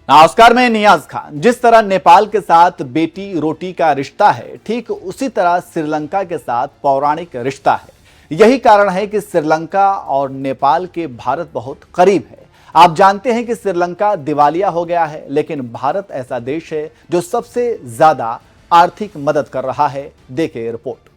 नमस्कार, मैं नियाज खान। जिस तरह नेपाल के साथ बेटी रोटी का रिश्ता है, ठीक उसी तरह श्रीलंका के साथ पौराणिक रिश्ता है। यही कारण है कि श्रीलंका और नेपाल के भारत बहुत करीब है। आप जानते हैं कि श्रीलंका दिवालिया हो गया है, लेकिन भारत ऐसा देश है जो सबसे ज्यादा आर्थिक मदद कर रहा है। देखिए रिपोर्ट।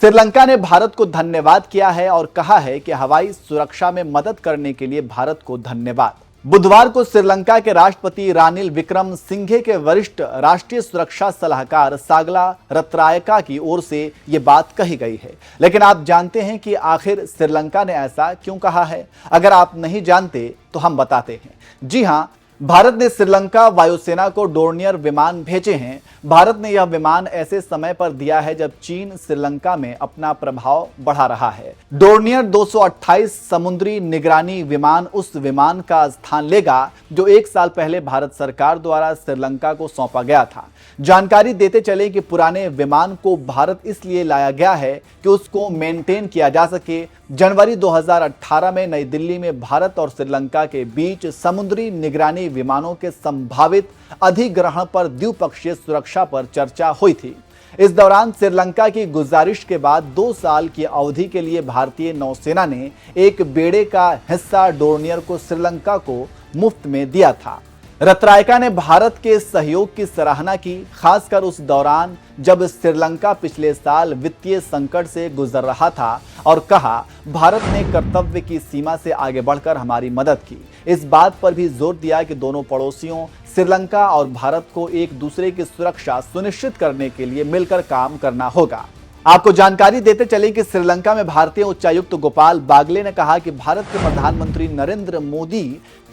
श्रीलंका ने भारत को धन्यवाद किया है और कहा है कि हवाई सुरक्षा में मदद करने के लिए भारत को धन्यवाद। बुधवार को श्रीलंका के राष्ट्रपति रानिल विक्रमसिंघे के वरिष्ठ राष्ट्रीय सुरक्षा सलाहकार सागला रत्नायका की ओर से यह बात कही गई है। लेकिन आप जानते हैं कि आखिर श्रीलंका ने ऐसा क्यों कहा है? अगर आप नहीं जानते तो हम बताते हैं। जी हां, भारत ने श्रीलंका वायुसेना को डोर्नियर विमान भेजे हैं। भारत ने यह विमान ऐसे समय पर दिया है जब चीन श्रीलंका में अपना प्रभाव बढ़ा रहा है। डोर्नियर 228 समुद्री निगरानी विमान उस विमान का स्थान लेगा जो 1 साल पहले भारत सरकार द्वारा श्रीलंका को सौंपा गया था। जानकारी देते चले कि पुराने विमान को भारत इसलिए लाया गया है कि उसको मेंटेन किया जा सके। जनवरी 2018 में नई दिल्ली में भारत और श्रीलंका के बीच समुद्री निगरानी विमानों के संभावित अधिग्रहण पर द्विपक्षीय सुरक्षा पर चर्चा हुई थी। इस दौरान श्रीलंका की गुजारिश के बाद 2 साल की अवधि के लिए भारतीय नौसेना ने एक बेड़े का हिस्सा डोर्नियर को श्रीलंका को मुफ्त में दिया था। रत्नायका ने भारत के सहयोग की सराहना की, खासकर उस दौरान जब श्रीलंका पिछले साल वित्तीय संकट से गुजर रहा था, और कहा भारत ने कर्तव्य की सीमा से आगे बढ़कर हमारी मदद की। इस बात पर भी जोर दिया कि दोनों पड़ोसियों श्रीलंका और भारत को एक दूसरे की सुरक्षा सुनिश्चित करने के लिए मिलकर काम करना होगा। आपको जानकारी देते चले कि श्रीलंका में भारतीय उच्चायुक्त गोपाल बागले ने कहा कि भारत के प्रधानमंत्री नरेंद्र मोदी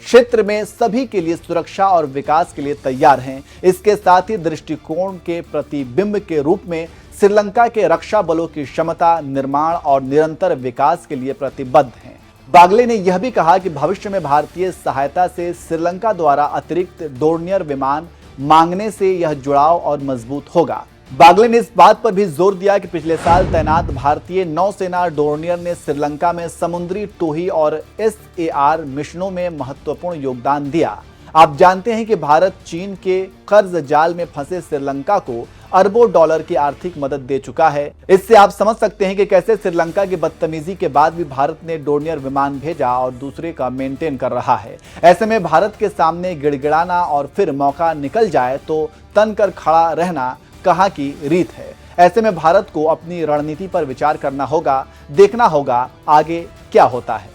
क्षेत्र में सभी के लिए सुरक्षा और विकास के लिए तैयार हैं। इसके साथ ही दृष्टिकोण के प्रतिबिंब के रूप में श्रीलंका के रक्षा बलों की क्षमता, निर्माण और निरंतर विकास के लिए प्रतिबद्ध हैं। बागले ने यह भी कहा कि भविष्य में भारतीय सहायता से श्रीलंका द्वारा अतिरिक्त डोर्नियर विमान मांगने से यह जुड़ाव और मजबूत होगा। बागले ने इस बात पर भी जोर दिया कि पिछले साल तैनात भारतीय नौसेना डोर्नियर ने श्रीलंका में समुद्री टोही और SAR मिशनों में महत्वपूर्ण योगदान दिया। आप जानते हैं कि भारत चीन के कर्ज जाल में फंसे श्रीलंका को अरबों डॉलर की आर्थिक मदद दे चुका है। इससे आप समझ सकते हैं कि कैसे श्रीलंका की बदतमीजी के बाद भी भारत ने डोर्नियर विमान भेजा और दूसरे का मेंटेन कर रहा है। ऐसे में भारत के सामने गिड़गिड़ाना और फिर मौका निकल जाए तो तन कर खड़ा रहना कहाँ की रीत है। ऐसे में भारत को अपनी रणनीति पर विचार करना होगा। देखना होगा आगे क्या होता है।